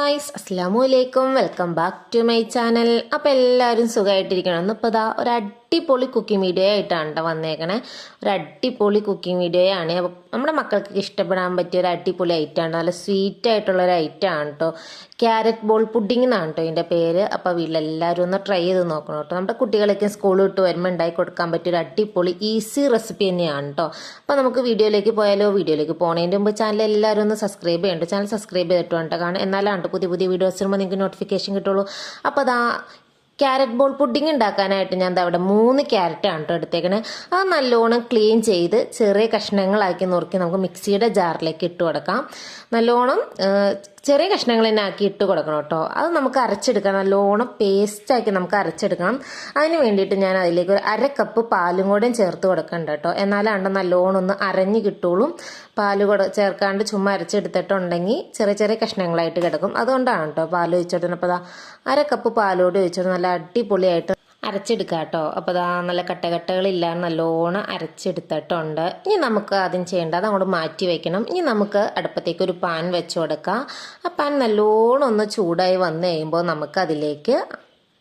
Guys, അസ്സലാമു അലൈക്കും. Welcome back to my channel. അപ്പോൾ എല്ലാവരും സുഖമായിട്ടിരിക്കണം. ഇന്നിപ്പോൾ ഇതാ ഒരു അടിപൊളി കുക്കിംഗ് വീഡിയോ ആയിട്ടാണ് കേട്ടോ വന്നേക്കണേ. ഒരു അടിപൊളി കുക്കിംഗ് വീഡിയോയാണ്. അപ്പോൾ നമ്മുടെ മക്കൾക്ക് ഇഷ്ടപ്പെടാൻ പറ്റിയ ഒരു അടിപൊളി ഐറ്റമാണ്. നല്ല സ്വീറ്റ് ആയിട്ടുള്ളൊരു ഐറ്റമാണ് കേട്ടോ. ക്യാരറ്റ് ബോൾ പുഡിംഗ് എന്നാണ് കേട്ടോ ഇതിൻ്റെ പേര്. അപ്പോൾ വീട്ടിലെല്ലാവരും ഒന്ന് ട്രൈ ചെയ്ത് നോക്കണം കേട്ടോ. നമ്മുടെ കുട്ടികളൊക്കെ സ്കൂളിൽ വിട്ട് വരുമ്പോൾ ഉണ്ടാക്കി കൊടുക്കാൻ പറ്റിയ ഒരു അടിപൊളി ഈസി റെസിപ്പി തന്നെയാണ് കേട്ടോ. അപ്പോൾ നമുക്ക് വീഡിയോയിലേക്ക് പോയാലോ? വീഡിയോയിലേക്ക് പോകുന്നതിൻ്റെ മുമ്പ് ചാനൽ എല്ലാവരും ഒന്ന് സബ്സ്ക്രൈബ് ചെയ്യണ്ട. ചാനൽ സബ്സ്ക്രൈബ് ചെയ്തിട്ട് വേണ്ട കാരണം എന്നാലാണ് പുതിയ പുതിയ വീഡിയോസ് വരുമ്പോൾ നിങ്ങൾക്ക് നോട്ടിഫിക്കേഷൻ കിട്ടുള്ളൂ. അപ്പോൾ അതാ ക്യാരറ്റ് ബോൾ പുഡിംഗ് ഉണ്ടാക്കാനായിട്ട് ഞാൻ അവിടെ 3 ക്യാരറ്റാണ് കേട്ടോ എടുത്തേക്കണേ. അത് നല്ലോണം ക്ലീൻ ചെയ്ത് ചെറിയ കഷ്ണങ്ങളാക്കി നുറുക്കി നമുക്ക് മിക്സിയുടെ ജാറിലേക്ക് ഇട്ട് കൊടുക്കാം. നല്ലോണം ചെറിയ കഷ്ണങ്ങൾ തന്നെ ആക്കി ഇട്ട് കൊടുക്കണം കേട്ടോ. അത് നമുക്ക് അരച്ചെടുക്കണം. നല്ലോണം പേസ്റ്റാക്കി നമുക്ക് അരച്ചെടുക്കണം. അതിന് വേണ്ടിയിട്ട് ഞാൻ അതിലേക്ക് ഒരു 1/2 കപ്പ് പാലും കൂടെ ചേർത്ത് കൊടുക്കണ്ട കേട്ടോ. എന്നാലാണ് നല്ലോണം ഒന്ന് അരഞ്ഞ് കിട്ടുള്ളൂ. പാല് ചേർക്കാണ്ട് ചുമ്മാ അരച്ചെടുത്തിട്ടുണ്ടെങ്കിൽ ചെറിയ ചെറിയ കഷ്ണങ്ങളായിട്ട് കിടക്കും. അതുകൊണ്ടാണ് കേട്ടോ പാൽ ഒഴിച്ചിട്ട്. അപ്പോൾ 1/2 കപ്പ് പാലോട് ഒഴിച്ചിട്ട് നല്ല അടിപൊളിയായിട്ട് അരച്ചെടുക്കുക കേട്ടോ. അപ്പോൾ അതാ നല്ല കട്ടകളില്ലാതെ നല്ലോണം അരച്ചെടുത്തിട്ടുണ്ട്. ഇനി നമുക്ക് ആദ്യം ചെയ്യേണ്ടത് അത് അങ്ങോട്ട് മാറ്റി വയ്ക്കണം. ഇനി നമുക്ക് അടുപ്പത്തേക്ക് ഒരു പാൻ വെച്ച് കൊടുക്കാം. ആ പാൻ നല്ലോണം ഒന്ന് ചൂടായി വന്നു കഴിയുമ്പോൾ നമുക്ക് അതിലേക്ക്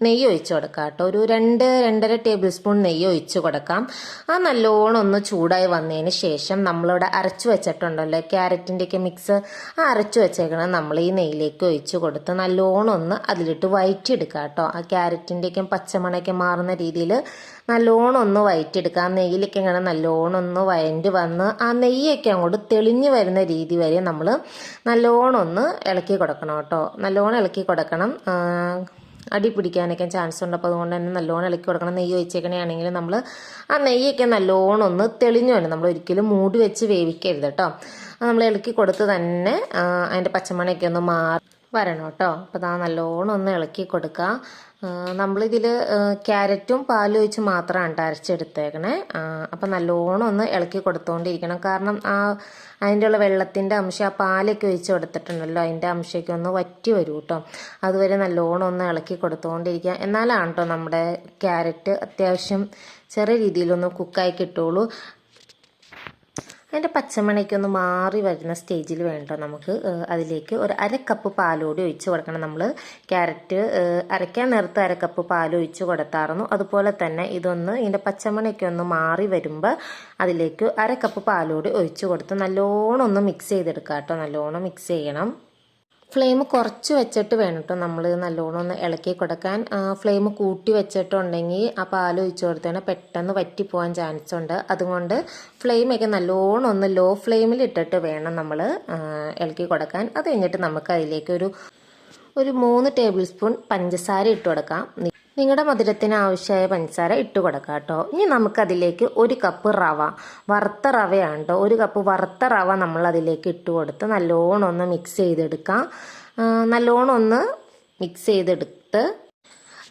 നെയ്യ് ഒഴിച്ച് കൊടുക്കാം കേട്ടോ. ഒരു 2-2.5 ടേബിൾ സ്പൂൺ നെയ്യ് ഒഴിച്ച് കൊടുക്കാം. ആ നല്ലോണം ഒന്ന് ചൂടായി വന്നതിന് ശേഷം നമ്മളിവിടെ അരച്ചു വെച്ചിട്ടുണ്ടല്ലോ ക്യാരറ്റിൻ്റെയൊക്കെ മിക്സ്, ആ അരച്ചു വെച്ചേക്കണം നമ്മൾ ഈ നെയ്യിലേക്ക് ഒഴിച്ച് കൊടുത്ത് നല്ലോണം ഒന്ന് അതിലിട്ട് വഴറ്റിയെടുക്കുക കേട്ടോ. ആ ക്യാരറ്റിൻ്റെയൊക്കെ പച്ചമണയൊക്കെ മാറുന്ന രീതിയിൽ നല്ലോണം ഒന്ന് വഴറ്റിയെടുക്കുക. ആ നെയ്യിലേക്ക് ഇങ്ങനെ നല്ലോണം ഒന്ന് വഴണ്ടി വന്ന് ആ നെയ്യൊക്കെ അങ്ങോട്ട് തെളിഞ്ഞു വരുന്ന രീതി വരെ നമ്മൾ നല്ലോണം ഒന്ന് ഇളക്കി കൊടുക്കണം കേട്ടോ. നല്ലോണം ഇളക്കി കൊടുക്കണം. അടി പിടിക്കാനൊക്കെ ചാൻസ് ഉണ്ട്. അപ്പോൾ അതുകൊണ്ട് തന്നെ നല്ലോണം ഇളക്കി കൊടുക്കണം. നെയ്യ് ഒഴിച്ചേക്കണെയാണെങ്കിൽ നമ്മൾ ആ നെയ്യൊക്കെ നല്ലോണം ഒന്ന് തെളിഞ്ഞു വേണം. നമ്മൾ ഒരിക്കലും മൂടി വെച്ച് വേവിക്കരുത് കേട്ടോ. നമ്മൾ ഇളക്കി കൊടുത്ത് തന്നെ അതിൻ്റെ പച്ചമണയൊക്കെ ഒന്ന് മാറി വരണം കേട്ടോ. അപ്പോൾ അതാ നല്ലോണം ഒന്ന് ഇളക്കി കൊടുക്കുക. നമ്മളിതിൽ ക്യാരറ്റും പാലും ഒഴിച്ച് മാത്രമാണ് അരച്ചെടുത്തേക്കണേ. അപ്പം നല്ലോണം ഒന്ന് ഇളക്കി കൊടുത്തുകൊണ്ടിരിക്കണം. കാരണം അതിൻ്റെ ഉള്ള വെള്ളത്തിൻ്റെ അംശം ആ പാലൊക്കെ ഒഴിച്ച് കൊടുത്തിട്ടുണ്ടല്ലോ, അതിൻ്റെ അംശമൊക്കെ ഒന്ന് വറ്റി വരും കേട്ടോ. അതുവരെ നല്ലോണം ഒന്ന് ഇളക്കി കൊടുത്തുകൊണ്ടിരിക്കുക. എന്നാലാണ് കേട്ടോ നമ്മുടെ ക്യാരറ്റ് അത്യാവശ്യം ചെറിയ രീതിയിലൊന്ന് കുക്കായി കിട്ടുള്ളൂ. അതിൻ്റെ പച്ചമണയ്ക്ക് ഒന്ന് മാറി വരുന്ന സ്റ്റേജിൽ വേണ്ട നമുക്ക് അതിലേക്ക് ഒരു 1/2 കപ്പ് പാലോടി ഒഴിച്ച് കൊടുക്കണം. നമ്മൾ ക്യാരറ്റ് അരയ്ക്കാൻ നേരത്ത് 1/2 കപ്പ് പാൽ ഒഴിച്ച് കൊടുത്തായിരുന്നു. അതുപോലെ തന്നെ ഇതൊന്ന് ഇതിൻ്റെ പച്ചമണയ്ക്ക് ഒന്ന് മാറി വരുമ്പോൾ അതിലേക്ക് 1/2 കപ്പ് പാലോടി ഒഴിച്ച് കൊടുത്ത് നല്ലോണം ഒന്ന് മിക്സ് ചെയ്തെടുക്കുക കേട്ടോ. നല്ലോണം മിക്സ് ചെയ്യണം. ഫ്ലെയിം കുറച്ച് വെച്ചിട്ട് വേണം കേട്ടോ നമ്മൾ നല്ലോണം ഒന്ന് ഇളക്കി കൊടുക്കാൻ. ഫ്ലെയിം കൂട്ടി വെച്ചിട്ടുണ്ടെങ്കിൽ ആ പാൽ ഒഴിച്ച് കൊടുത്താൽ പെട്ടെന്ന് വറ്റിപ്പോകാൻ ചാൻസ് ഉണ്ട്. അതുകൊണ്ട് ഫ്ലെയിമൊക്കെ നല്ലോണം ഒന്ന് ലോ ഫ്ലെയിമിൽ ഇട്ടിട്ട് വേണം നമ്മൾ ഇളക്കി കൊടുക്കാൻ. അത് കഴിഞ്ഞിട്ട് നമുക്ക് അതിലേക്ക് ഒരു 3 ടേബിൾ സ്പൂൺ പഞ്ചസാര ഇട്ട് കൊടുക്കാം. നിങ്ങളുടെ മധുരത്തിന് ആവശ്യമായ പഞ്ചസാര ഇട്ട് കൊടുക്കാം കേട്ടോ. ഇനി നമുക്കതിലേക്ക് 1 കപ്പ് റവ, വറുത്ത റവയാണ് കേട്ടോ. 1 കപ്പ് വറുത്ത റവ നമ്മൾ അതിലേക്ക് ഇട്ട് കൊടുത്ത് നല്ലോണം ഒന്ന് മിക്സ് ചെയ്തെടുക്കാം. നല്ലോണം ഒന്ന് മിക്സ് ചെയ്തെടുത്ത്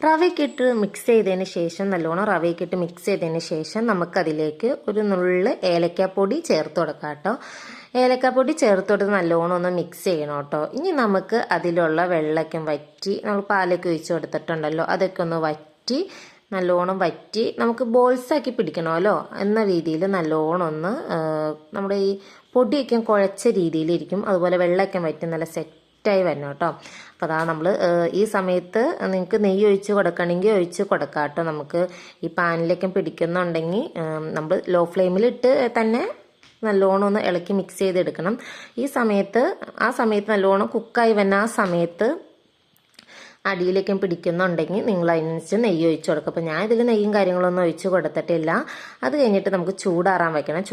റവയ്ക്കിട്ട് മിക്സ് ചെയ്തതിന് ശേഷം നല്ലോണം റവയ്ക്കിട്ട് മിക്സ് ചെയ്തതിന് ശേഷം നമുക്കതിലേക്ക് ഒരു നുള്ള് ഏലക്കാപ്പൊടി ചേർത്ത് കൊടുക്കാം കേട്ടോ. ഏലക്കാപ്പൊടി ചേർത്ത് കൊടുത്ത് നല്ലോണം ഒന്ന് മിക്സ് ചെയ്യണം കേട്ടോ. ഇനി നമുക്ക് അതിലുള്ള വെള്ളമൊക്കെ വറ്റി, നമ്മൾ പാലൊക്കെ ഒഴിച്ച് കൊടുത്തിട്ടുണ്ടല്ലോ, അതൊക്കെ ഒന്ന് വറ്റി നല്ലോണം വറ്റി നമുക്ക് ബോൾസാക്കി പിടിക്കണമല്ലോ എന്ന രീതിയിൽ നല്ലോണം ഒന്ന് നമ്മുടെ ഈ പൊടിയൊക്കെ കുഴച്ച രീതിയിലിരിക്കും. അതുപോലെ വെള്ളമൊക്കെ വറ്റി നല്ല സെറ്റായി വരണം കേട്ടോ. അപ്പോൾ അതാ നമ്മൾ ഈ സമയത്ത് നിങ്ങൾക്ക് നെയ്യ് ഒഴിച്ച് കൊടുക്കണമെങ്കിൽ ഒഴിച്ച് കൊടുക്കാം കേട്ടോ. നമുക്ക് ഈ പാനിലൊക്കെ പിടിക്കുന്നുണ്ടെങ്കിൽ നമ്മൾ ലോ ഫ്ലെയിമിലിട്ട് തന്നെ നല്ലോണം ഒന്ന് ഇളക്കി മിക്സ് ചെയ്തെടുക്കണം. ആ സമയത്ത് നല്ലോണം കുക്കായി വന്ന ആ സമയത്ത് അടിയിലേക്കും പിടിക്കുന്നുണ്ടെങ്കിൽ നിങ്ങൾ അതിനനുസരിച്ച് നെയ്യ് ഒഴിച്ച് കൊടുക്കും. അപ്പോൾ ഞാൻ ഇതിൽ നെയ്യും കാര്യങ്ങളൊന്നും ഒഴിച്ച് കൊടുത്തിട്ടില്ല. അത് കഴിഞ്ഞിട്ട് നമുക്ക് ചൂടാറാൻ വയ്ക്കണം.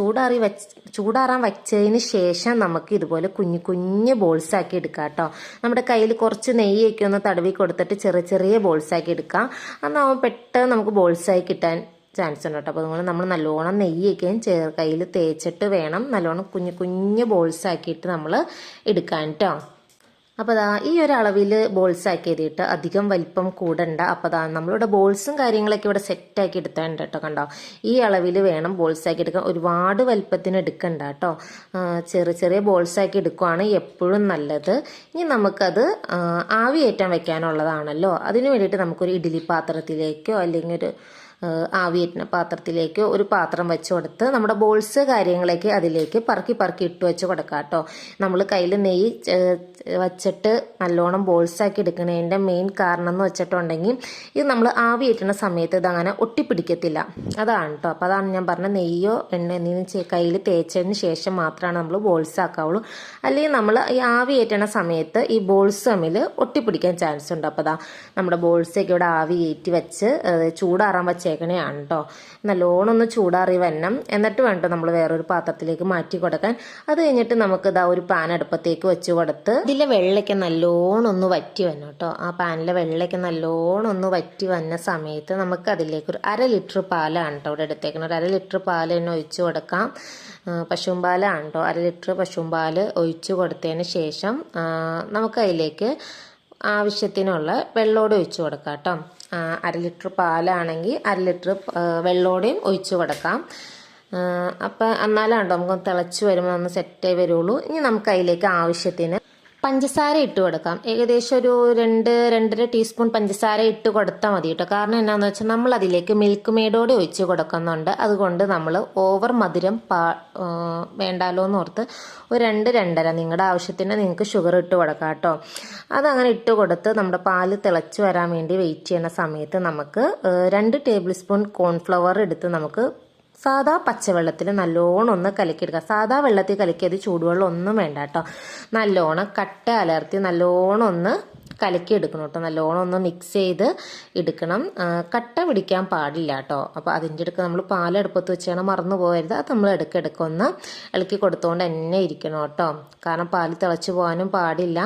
ചൂടാറാൻ വെച്ചതിന് ശേഷം നമുക്ക് ഇതുപോലെ കുഞ്ഞു കുഞ്ഞ് ബോൾസാക്കി എടുക്കാം കേട്ടോ. നമ്മുടെ കയ്യിൽ കുറച്ച് നെയ്യൊക്കെ ഒന്ന് തടവി കൊടുത്തിട്ട് ചെറിയ ചെറിയ ബോൾസാക്കി എടുക്കാം. അന്നാവും പെട്ടെന്ന് നമുക്ക് ബോൾസായി കിട്ടാൻ ചാൻസ് ഉണ്ട് കേട്ടോ. അപ്പോൾ അതുകൊണ്ട് നമ്മൾ നല്ലോണം നെയ്യൊക്കെയും കയ്യിൽ തേച്ചിട്ട് വേണം നല്ലോണം കുഞ്ഞു കുഞ്ഞ് ബോൾസാക്കിയിട്ട് നമ്മൾ എടുക്കാൻ കേട്ടോ. അപ്പോൾ അതാ ഈ ഒരു അളവിൽ ബോൾസ് ആക്കിയതിട്ട് അധികം വലിപ്പം കൂടണ്ട. അപ്പോൾ അതാ നമ്മളിവിടെ ബോൾസും കാര്യങ്ങളൊക്കെ ഇവിടെ സെറ്റാക്കി എടുത്താണ്ട് കേട്ടോ. കണ്ടോ, ഈ അളവിൽ വേണം ബോൾസ് ആക്കി എടുക്കാൻ. ഒരുപാട് വലിപ്പത്തിന് എടുക്കണ്ട കേട്ടോ. ചെറിയ ചെറിയ ബോൾസ് ആക്കി എടുക്കുകയാണ് എപ്പോഴും നല്ലത്. ഇനി നമുക്കത് ആവിയേറ്റാൻ വെക്കാനുള്ളതാണല്ലോ. അതിന് വേണ്ടിയിട്ട് നമുക്കൊരു ഇഡ്ഡലി പാത്രത്തിലേക്കോ അല്ലെങ്കിൽ ഒരു ആവിയേറ്റുന്ന പാത്രത്തിലേക്ക് ഒരു പാത്രം വെച്ച് കൊടുത്ത് നമ്മുടെ ബോൾസ് കാര്യങ്ങളൊക്കെ അതിലേക്ക് പറക്കി പറക്കി ഇട്ട് വെച്ച് കൊടുക്കാം കേട്ടോ. നമ്മൾ കയ്യിൽ നെയ്യ് വച്ചിട്ട് നല്ലോണം ബോൾസാക്കി എടുക്കുന്നതിൻ്റെ മെയിൻ കാരണം എന്ന് വെച്ചിട്ടുണ്ടെങ്കിൽ ഇത് നമ്മൾ ആവിയേറ്റുന്ന സമയത്ത് ഇതങ്ങനെ ഒട്ടിപ്പിടിക്കത്തില്ല, അതാണ് കേട്ടോ. അപ്പോൾ അതാണ് ഞാൻ പറഞ്ഞ നെയ്യോ എണ്ണ എന്തെങ്കിലും കയ്യിൽ തേച്ചതിന് ശേഷം മാത്രമാണ് നമ്മൾ ബോൾസ് ആക്കാവുള്ളൂ. അല്ലെങ്കിൽ നമ്മൾ ഈ ആവിയേറ്റണ സമയത്ത് ഈ ബോൾസ് തമ്മിൽ ഒട്ടിപ്പിടിക്കാൻ ചാൻസ് ഉണ്ട്. അപ്പോൾ അതാ നമ്മുടെ ബോൾസൊക്കെ ഇവിടെ ആവിയേറ്റി വെച്ച് ചൂടാറാൻ വെച്ചേക്കണേയാണ് കേട്ടോ. നല്ലോണം ഒന്ന് ചൂടാറി വരണം, എന്നിട്ട് വേണ്ട നമ്മൾ വേറൊരു പാത്രത്തിലേക്ക് മാറ്റി കൊടുക്കാൻ. അത് കഴിഞ്ഞിട്ട് നമുക്ക് ഇതാ ഒരു പാൻ അടുപ്പത്തേക്ക് വെച്ച് കൊടുത്ത് ഇതിലെ വെള്ളയ്ക്ക് നല്ലോണം ഒന്ന് വറ്റി വരണം കേട്ടോ. ആ പാനിലെ വെള്ളയ്ക്ക് നല്ലോണം ഒന്ന് വറ്റി വന്ന സമയത്ത് നമുക്ക് അതിലേക്ക് ഒരു 1/2 ലിറ്റർ പാലാണ് കേട്ടോ ഇവിടെ എടുത്തേക്കുന്നത്. ഒരു 1/2 ലിറ്റർ പാൽ തന്നെ ഒഴിച്ച് കൊടുക്കാം. പശുമ്പാലാണ് കേട്ടോ. 1/2 ലിറ്റർ പശുമ്പാൽ ഒഴിച്ച് കൊടുത്തതിന് ശേഷം നമുക്ക് അതിലേക്ക് ആവശ്യത്തിനുള്ള വെള്ളോടെ ഒഴിച്ച് കൊടുക്കാം കേട്ടോ. 1/2 ലിറ്റർ പാലാണെങ്കിൽ 1/2 ലിറ്റർ വെള്ളോടെയും ഒഴിച്ച് കൊടുക്കാം. അപ്പം എന്നാലാണ്ടോ നമുക്ക് തിളച്ച് വരുമ്പോൾ ഒന്ന് സെറ്റായി വരുള്ളൂ. ഇനി നമുക്ക് അതിലേക്ക് ആവശ്യത്തിന് പഞ്ചസാര ഇട്ട് കൊടുക്കാം. ഏകദേശം ഒരു 2-2.5 ടീസ്പൂൺ പഞ്ചസാര ഇട്ട് കൊടുത്താൽ മതി കേട്ടോ. കാരണം എന്നാന്ന് വെച്ചാൽ നമ്മൾ അതിലേക്ക് മിൽക്ക് മെയ്ഡോടെ ഒഴിച്ച് കൊടുക്കുന്നുണ്ട്. അതുകൊണ്ട് നമ്മൾ ഓവർ മധുരം വേണ്ടാലോ എന്ന് ഓർത്ത് ഒരു 2-2.5 നിങ്ങളുടെ ആവശ്യത്തിന് നിങ്ങൾക്ക് ഷുഗർ ഇട്ട് കൊടുക്കാം കേട്ടോ. അതങ്ങനെ ഇട്ട് കൊടുത്ത് നമ്മുടെ പാല് തിളച്ച് വരാൻ വേണ്ടി വെയിറ്റ് ചെയ്യുന്ന സമയത്ത് നമുക്ക് 2 ടേബിൾ സ്പൂൺ കോൺഫ്ലവർ എടുത്ത് നമുക്ക് സാധാ പച്ചവെള്ളത്തിൽ നല്ലോണം ഒന്ന് കലക്കിയെടുക്കുക. സാധാ വെള്ളത്തിൽ കലക്കിയത് ചൂടുവെള്ളം ഒന്നും വേണ്ട കേട്ടോ. നല്ലോണം കട്ട അലർത്തി നല്ലോണം ഒന്ന് കലക്കി എടുക്കണം കേട്ടോ. നല്ലോണം ഒന്ന് മിക്സ് ചെയ്ത് എടുക്കണം. കട്ട പിടിക്കാൻ പാടില്ല കേട്ടോ. അപ്പോൾ അതിൻ്റെ ഇടയ്ക്ക് നമ്മൾ പാലെടുപ്പത്ത് വെച്ചാണ് മറന്നു പോകരുത്. അത് നമ്മൾ ഇടയ്ക്കിടയ്ക്ക് ഒന്ന് ഇളക്കി കൊടുത്തുകൊണ്ട് തന്നെ ഇരിക്കണം കേട്ടോ. കാരണം പാല് തിളച്ച് പോകാനും പാടില്ല.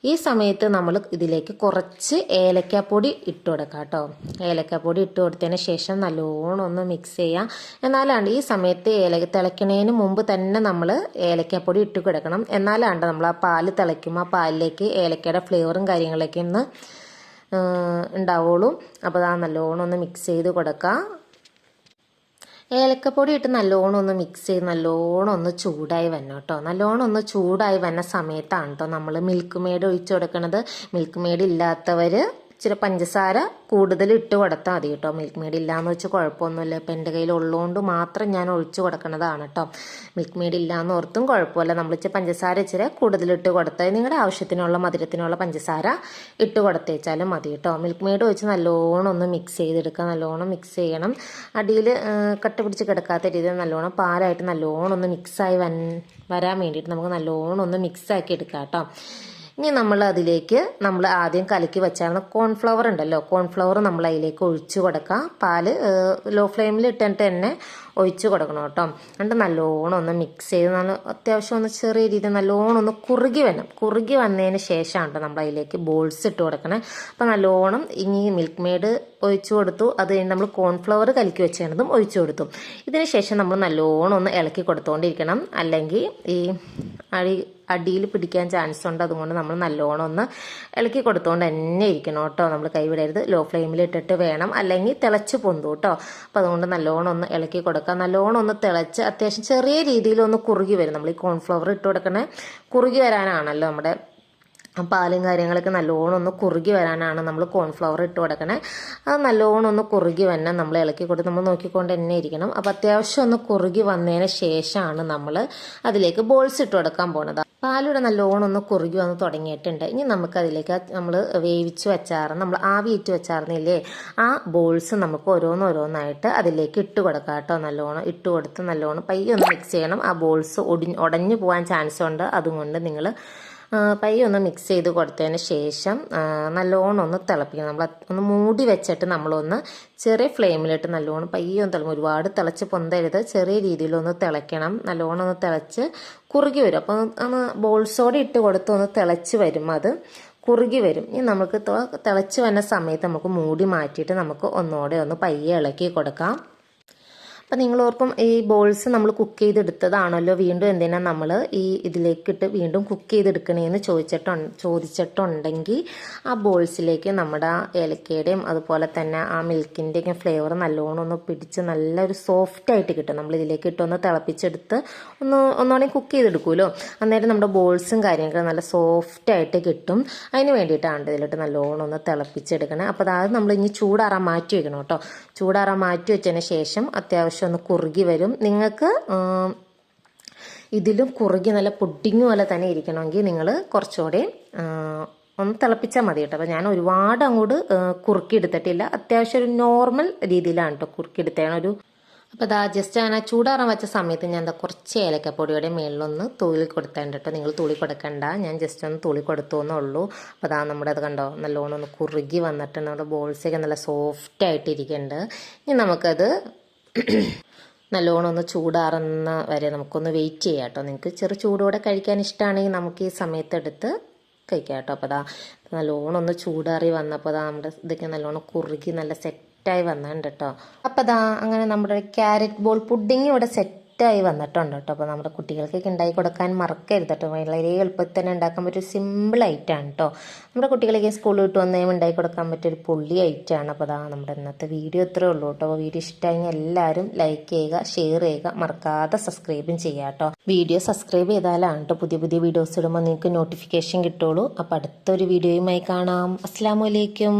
ഈ സമയത്ത് നമ്മൾ ഇതിലേക്ക് കുറച്ച് ഏലക്കാപ്പൊടി ഇട്ട് കൊടുക്കാം കേട്ടോ. ഏലക്കാപ്പൊടി ഇട്ട് കൊടുത്തതിന് ശേഷം നല്ലോണം ഒന്ന് മിക്സ് ചെയ്യാം. എന്നാലാണ്ട് ഈ സമയത്ത് തിളയ്ക്കുന്നതിന് മുമ്പ് തന്നെ നമ്മൾ ഏലക്കാപ്പൊടി ഇട്ട് കൊടുക്കണം. എന്നാലാണ്ട് നമ്മൾ ആ പാല് തിളയ്ക്കുമ്പോൾ ആ പാലിലേക്ക് ഏലക്കയുടെ ഫ്ലേവറും കാര്യങ്ങളൊക്കെ ഒന്ന് ഉണ്ടാവുള്ളൂ. അപ്പോൾ അത് നല്ലോണം ഒന്ന് മിക്സ് ചെയ്ത് കൊടുക്കാം. ഏലക്കപ്പൊടി ഇട്ട് നല്ലോണം ഒന്ന് മിക്സ് ചെയ്ത് നല്ലോണം ഒന്ന് ചൂടായി വരണം കേട്ടോ. നല്ലോണം ഒന്ന് ചൂടായി വന്ന സമയത്താണ് കേട്ടോ നമ്മൾ മിൽക്ക് മെയ്ഡ് ഒഴിച്ചു കൊടുക്കുന്നത്. മിൽക്ക് മെയ്ഡ് ഇല്ലാത്തവർ ഇച്ചിരി പഞ്ചസാര കൂടുതൽ ഇട്ട് കൊടുത്താൽ മതി കേട്ടോ. മിൽക്ക് മെയ്ഡ് ഇല്ലയെന്ന് വെച്ച് കുഴപ്പമൊന്നുമില്ല. ഇപ്പം എൻ്റെ കയ്യിൽ ഉള്ളതുകൊണ്ട് മാത്രം ഞാൻ ഒഴിച്ചു കൊടുക്കുന്നതാണ് കേട്ടോ. മിൽക്ക് മെയ്ഡ് ഇല്ലയെന്ന് ഓർത്തും കുഴപ്പമില്ല. നമ്മൾ ഇച്ചിരി പഞ്ചസാര ഇച്ചിരി കൂടുതലിട്ട് കൊടുത്താൽ നിങ്ങളുടെ ആവശ്യത്തിനുള്ള മധുരത്തിനുള്ള പഞ്ചസാര ഇട്ട് കൊടുത്തേച്ചാലും മതി കേട്ടോ. മിൽക്ക് മെയ്ഡ് ഒഴിച്ച് നല്ലോണം ഒന്ന് മിക്സ് ചെയ്തെടുക്കുക. നല്ലോണം മിക്സ് ചെയ്യണം. അടിയിൽ കട്ട പിടിച്ച് കിടക്കാത്ത രീതിയിൽ നല്ലോണം പാലായിട്ട് നല്ലോണം ഒന്ന് മിക്സായി വരാൻ വേണ്ടിയിട്ട് നമുക്ക് നല്ലോണം ഒന്ന് മിക്സാക്കി എടുക്കാം കേട്ടോ. ഇനി നമ്മൾ അതിലേക്ക് നമ്മൾ ആദ്യം കലക്കി വെച്ചാണ് കോൺഫ്ലവർ ഉണ്ടല്ലോ, കോൺഫ്ലവർ നമ്മൾ അതിലേക്ക് ഒഴിച്ച് കൊടുക്കാം. പാല് ലോ ഫ്ലെയിമിൽ ഇട്ടിട്ട് തന്നെ ഒഴിച്ച് കൊടുക്കണം കേട്ടോ. എന്നിട്ട് നല്ലോണം ഒന്ന് മിക്സ് ചെയ്ത് നല്ല അത്യാവശ്യം ഒന്ന് ചെറിയ രീതിയിൽ നല്ലോണം ഒന്ന് കുറുകി വരണം. കുറുകി വന്നതിന് ശേഷമാണ് കേട്ടോ നമ്മൾ അതിലേക്ക് ബോൾസ് ഇട്ട് കൊടുക്കണേ. അപ്പം നല്ലോണം ഇനി മിൽക്ക് മെയ്ഡ് ഒഴിച്ചു കൊടുത്തു. അത് കഴിഞ്ഞ് നമ്മൾ കോൺഫ്ലവർ കലക്കി വെച്ചതും ഒഴിച്ചു കൊടുത്തു. ഇതിന് ശേഷം നമ്മൾ നല്ലോണം ഒന്ന് ഇളക്കി കൊടുത്തുകൊണ്ടിരിക്കണം. അല്ലെങ്കിൽ ഈ അടിയിൽ പിടിക്കാൻ ചാൻസ് ഉണ്ട്. അതുകൊണ്ട് നമ്മൾ നല്ലോണം ഒന്ന് ഇളക്കി കൊടുത്തുകൊണ്ട് തന്നെ ഇരിക്കണം കേട്ടോ. നമ്മൾ കൈവിടരുത്. ലോ ഫ്ലെയിമിൽ ഇട്ടിട്ട് വേണം, അല്ലെങ്കിൽ തിളച്ച് പൊന്തു കേട്ടോ. അപ്പോൾ അതുകൊണ്ട് നല്ലോണം ഒന്ന് ഇളക്കി കൊടുക്കുക. നല്ലോണം ഒന്ന് തിളച്ച് അത്യാവശ്യം ചെറിയ രീതിയിൽ ഒന്ന് കുറുകി വരും. നമ്മൾ ഈ കോൺഫ്ലവർ ഇട്ട് കൊടുക്കണേ കുറുകി വരാനാണല്ലോ നമ്മുടെ പാലും കാര്യങ്ങളൊക്കെ നല്ലോണം ഒന്ന് കുറുകി വരാനാണ് നമ്മൾ കോൺഫ്ലവർ ഇട്ട് കൊടുക്കണേ. അത് നല്ലോണം ഒന്ന് കുറുകി വന്നാൽ നമ്മൾ ഇളക്കി കൊടുത്ത് നമ്മൾ നോക്കിക്കൊണ്ട് തന്നെ ഇരിക്കണം. അപ്പോൾ അത്യാവശ്യം ഒന്ന് കുറുകി വന്നതിന് ശേഷമാണ് നമ്മൾ അതിലേക്ക് ബോൾസ് ഇട്ട് കൊടുക്കാൻ പോണത്. പാലൂടെ നല്ലോണം ഒന്ന് കുറുകി വന്ന് തുടങ്ങിയിട്ടുണ്ട്. ഇനി നമുക്കതിലേക്ക് നമ്മൾ വേവിച്ച് വെച്ചാറ് നമ്മൾ ആവിയിട്ട് വെച്ചാർന്നില്ലേ, ആ ബോൾസ് നമുക്ക് ഓരോന്നോരോന്നായിട്ട് അതിലേക്ക് ഇട്ട് കൊടുക്കാം കേട്ടോ. നല്ലോണം ഇട്ട് കൊടുത്ത് നല്ലോണം പയ്യെ ഒന്ന് മിക്സ് ചെയ്യണം. ആ ബോൾസ് ഉടഞ്ഞു പോകാൻ ചാൻസ് ഉണ്ട്. അതുകൊണ്ട് നിങ്ങൾ പയ്യെ ഒന്ന് മിക്സ് ചെയ്ത് കൊടുത്തതിന് ശേഷം നല്ലോണം ഒന്ന് തിളപ്പിക്കണം. നമ്മൾ ഒന്ന് മൂടി വെച്ചിട്ട് നമ്മളൊന്ന് ചെറിയ ഫ്ലെയിമിലിട്ട് നല്ലോണം പയ്യെ ഒന്ന് തിളങ്ങും. ഒരുപാട് തിളച്ച് പൊന്തരുത്, ചെറിയ രീതിയിലൊന്ന് തിളയ്ക്കണം. നല്ലോണം ഒന്ന് തിളച്ച് കുറുകി വരും. അപ്പോൾ ഒന്ന് ബോൾസോടെ ഇട്ട് കൊടുത്ത് ഒന്ന് തിളച്ച് വരും, അത് കുറുകി വരും. ഇനി നമുക്ക് തിളച്ച് വരുന്ന സമയത്ത് നമുക്ക് മൂടി മാറ്റിയിട്ട് നമുക്ക് ഒന്നുകൂടെ ഒന്ന് പയ്യെ ഇളക്കി കൊടുക്കാം. അപ്പം നിങ്ങളോർക്കും ഈ ബോൾസ് നമ്മൾ കുക്ക് ചെയ്തെടുത്തതാണല്ലോ, വീണ്ടും എന്തിനാ നമ്മൾ ഈ ഇതിലേക്കിട്ട് വീണ്ടും കുക്ക് ചെയ്തെടുക്കണേന്ന് ചോദിച്ചിട്ടുണ്ടെങ്കിൽ ആ ബോൾസിലേക്ക് നമ്മുടെ ഏലക്കയുടെയും അതുപോലെ തന്നെ ആ മിൽക്കിൻ്റെയൊക്കെ ഫ്ലേവർ നല്ലോണം ഒന്ന് പിടിച്ച് നല്ലൊരു സോഫ്റ്റ് ആയിട്ട് കിട്ടും. നമ്മൾ ഇതിലേക്ക് ഇട്ടൊന്ന് തിളപ്പിച്ചെടുത്ത് ഒന്നുകൂടി കുക്ക് ചെയ്തെടുക്കുമല്ലോ, അന്നേരം നമ്മുടെ ബോൾസും കാര്യങ്ങളൊക്കെ നല്ല സോഫ്റ്റ് ആയിട്ട് കിട്ടും. അതിന് വേണ്ടിയിട്ടാണ് ഇതിലിട്ട് നല്ലോണം ഒന്ന് തിളപ്പിച്ചെടുക്കണം. അപ്പോൾ അത് നമ്മൾ ഇനി ചൂടാറാൻ മാറ്റി വെക്കണം കേട്ടോ. ചൂടാറാൻ മാറ്റി വെച്ചതിന് ശേഷം അത്യാവശ്യം ഒന്ന് കുറുകി വരും. നിങ്ങൾക്ക് ഇതിലും കുറുകി നല്ല പുഡിങ് പോലെ തന്നെ ഇരിക്കണമെങ്കിൽ നിങ്ങൾ കുറച്ചുകൂടെ ഒന്ന് തിളപ്പിച്ചാൽ മതി കേട്ടോ. അപ്പോൾ ഞാൻ ഒരുപാട് അങ്ങോട്ട് കുറുക്കിയെടുത്തിട്ടില്ല, അത്യാവശ്യം ഒരു നോർമൽ രീതിയിലാണ് കേട്ടോ കുറുക്കിയെടുത്തേണ്. അപ്പോൾ അതാ ജസ്റ്റ് ഞാൻ ചൂടാറാൻ വെച്ച സമയത്ത് ഞാൻ എന്താ കുറച്ച് ഏലക്കപ്പൊടിയുടെ മേളിലൊന്ന് തൂളി കൊടുത്തേണ്ട കേട്ടോ. നിങ്ങൾ തൂളി കൊടുക്കണ്ട, ഞാൻ ജസ്റ്റ് ഒന്ന് തൂളി കൊടുത്തു എന്നുള്ളൂ. അപ്പോൾ അതാ നമ്മുടെ അത് കണ്ടോ നല്ലോണം ഒന്ന് കുറുകി വന്നിട്ട് നമ്മുടെ ബോൾസൊക്കെ നല്ല സോഫ്റ്റ് ആയിട്ടിരിക്കുന്നുണ്ട്. ഇനി നമുക്കത് നല്ലോണം ഒന്ന് ചൂടാറുന്ന വരെ നമുക്കൊന്ന് വെയിറ്റ് ചെയ്യാം കേട്ടോ. നിങ്ങൾക്ക് ചെറു ചൂടോടെ കഴിക്കാൻ ഇഷ്ടമാണെങ്കിൽ നമുക്ക് ഈ സമയത്തെടുത്ത് കഴിക്കാം കേട്ടോ. അപ്പോൾ അതാ നല്ലോണം ഒന്ന് ചൂടാറി വന്നപ്പോൾ അതാ നമ്മുടെ ഇതൊക്കെ നല്ലോണം കുറുകി നല്ല സെറ്റായി വന്നിട്ടുണ്ട് കേട്ടോ. അപ്പോൾ അതാ അങ്ങനെ നമ്മുടെ ക്യാരറ്റ് ബോൾ പുഡിങ് ഇവിടെ സെറ്റായി വന്നിട്ടുണ്ട് കേട്ടോ. അപ്പോൾ നമ്മുടെ കുട്ടികൾക്കൊക്കെ ഉണ്ടാക്കി കൊടുക്കാൻ മറക്കരുത് കേട്ടോ. വളരെ എളുപ്പത്തിൽ തന്നെ ഉണ്ടാക്കാൻ പറ്റിയ സിമ്പിൾ ഐറ്റമാണ് കേട്ടോ. നമ്മുടെ കുട്ടികളൊക്കെ സ്കൂളിൽ വിട്ട് വന്നേയും ഉണ്ടാക്കി കൊടുക്കാൻ പറ്റിയൊരു പൊള്ളി ഐറ്റമാണ്. അപ്പോൾ അതാ നമ്മുടെ ഇന്നത്തെ വീഡിയോ ഇത്രേ ഉള്ളൂ കേട്ടോ. അപ്പോൾ വീഡിയോ ഇഷ്ടമായെങ്കിൽ എല്ലാവരും ലൈക്ക് ചെയ്യുക, ഷെയർ ചെയ്യുക, മറക്കാതെ സബ്സ്ക്രൈബും ചെയ്യുക കേട്ടോ. വീഡിയോ സബ്സ്ക്രൈബ് ചെയ്താലാണ് കേട്ടോ പുതിയ പുതിയ വീഡിയോസ് ഇടുമ്പോൾ നിങ്ങൾക്ക് നോട്ടിഫിക്കേഷൻ കിട്ടുള്ളൂ. അപ്പോൾ അടുത്തൊരു വീഡിയോയുമായി കാണാം. അസ്സലാമു അലൈക്കും.